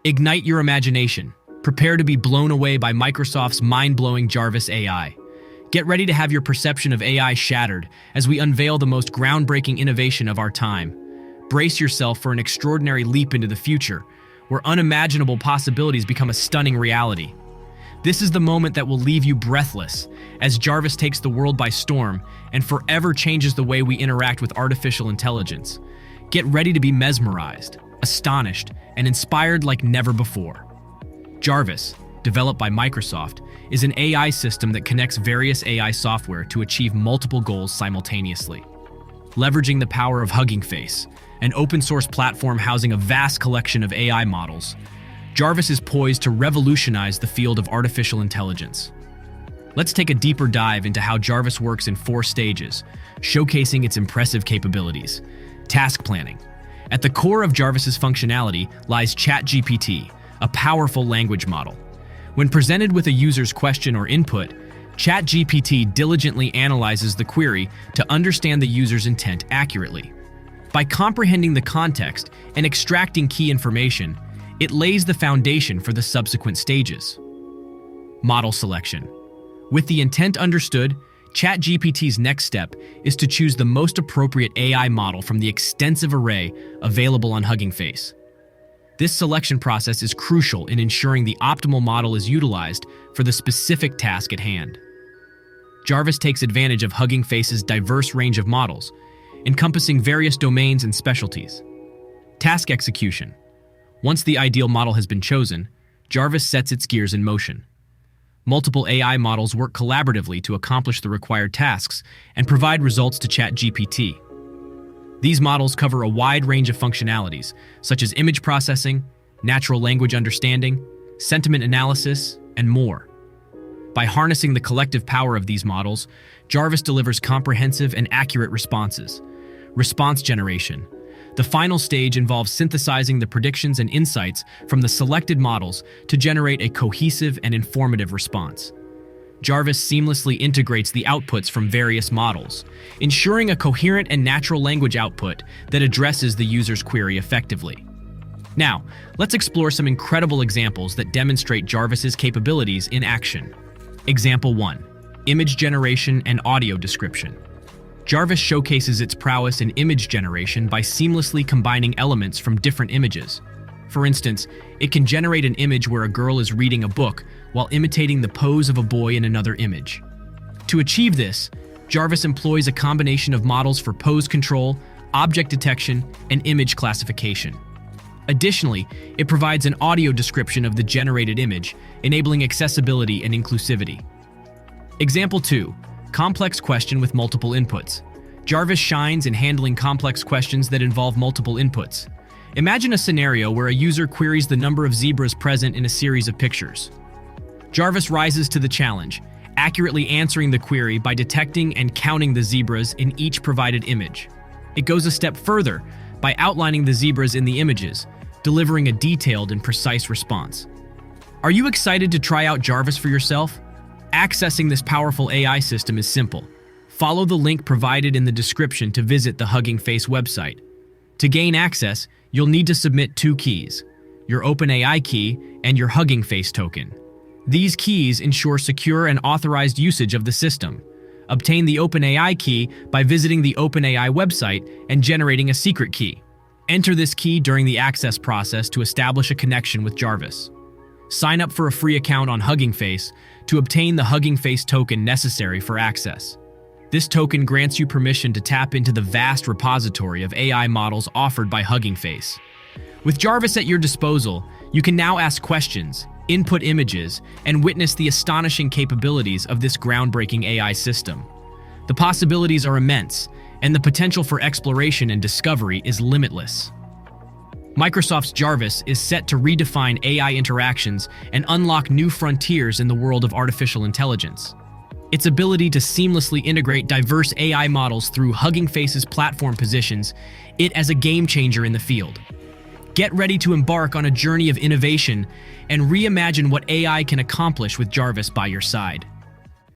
Ignite your imagination. Prepare to be blown away by Microsoft's mind-blowing Jarvis AI. Get ready to have your perception of AI shattered as we unveil the most groundbreaking innovation of our time. Brace yourself for an extraordinary leap into the future, where unimaginable possibilities become a stunning reality. This is the moment that will leave you breathless, as Jarvis takes the world by storm and forever changes the way we interact with artificial intelligence. Get ready to be mesmerized, astonished, and inspired like never before. Jarvis, developed by Microsoft, is an AI system that connects various AI software to achieve multiple goals simultaneously. Leveraging the power of Hugging Face, an open-source platform housing a vast collection of AI models, Jarvis is poised to revolutionize the field of artificial intelligence. Let's take a deeper dive into how Jarvis works in 4 stages, showcasing its impressive capabilities. Task planning. At the core of Jarvis's functionality lies ChatGPT, a powerful language model. When presented with a user's question or input, ChatGPT diligently analyzes the query to understand the user's intent accurately. By comprehending the context and extracting key information, it lays the foundation for the subsequent stages. Model selection. With the intent understood, ChatGPT's next step is to choose the most appropriate AI model from the extensive array available on Hugging Face. This selection process is crucial in ensuring the optimal model is utilized for the specific task at hand. Jarvis takes advantage of Hugging Face's diverse range of models, encompassing various domains and specialties. Task execution. Once the ideal model has been chosen, Jarvis sets its gears in motion. Multiple AI models work collaboratively to accomplish the required tasks and provide results to ChatGPT. These models cover a wide range of functionalities, such as image processing, natural language understanding, sentiment analysis, and more. By harnessing the collective power of these models, Jarvis delivers comprehensive and accurate responses. Response generation. The final stage involves synthesizing the predictions and insights from the selected models to generate a cohesive and informative response. Jarvis seamlessly integrates the outputs from various models, ensuring a coherent and natural language output that addresses the user's query effectively. Now, let's explore some incredible examples that demonstrate Jarvis's capabilities in action. Example 1. Image generation and audio description. Jarvis showcases its prowess in image generation by seamlessly combining elements from different images. For instance, it can generate an image where a girl is reading a book while imitating the pose of a boy in another image. To achieve this, Jarvis employs a combination of models for pose control, object detection, and image classification. Additionally, it provides an audio description of the generated image, enabling accessibility and inclusivity. Example 2. Complex question with multiple inputs. Jarvis shines in handling complex questions that involve multiple inputs. Imagine a scenario where a user queries the number of zebras present in a series of pictures. Jarvis rises to the challenge, accurately answering the query by detecting and counting the zebras in each provided image. It goes a step further by outlining the zebras in the images, delivering a detailed and precise response. Are you excited to try out Jarvis for yourself? Accessing this powerful AI system is simple. Follow the link provided in the description to visit the Hugging Face website. To gain access, you'll need to submit 2 keys, your OpenAI key and your Hugging Face token. These keys ensure secure and authorized usage of the system. Obtain the OpenAI key by visiting the OpenAI website and generating a secret key. Enter this key during the access process to establish a connection with Jarvis. Sign up for a free account on Hugging Face to obtain the Hugging Face token necessary for access. This token grants you permission to tap into the vast repository of AI models offered by Hugging Face. With Jarvis at your disposal, you can now ask questions, input images, and witness the astonishing capabilities of this groundbreaking AI system. The possibilities are immense, and the potential for exploration and discovery is limitless. Microsoft's Jarvis is set to redefine AI interactions and unlock new frontiers in the world of artificial intelligence. Its ability to seamlessly integrate diverse AI models through Hugging Face's platform positions it as a game changer in the field. Get ready to embark on a journey of innovation and reimagine what AI can accomplish with Jarvis by your side.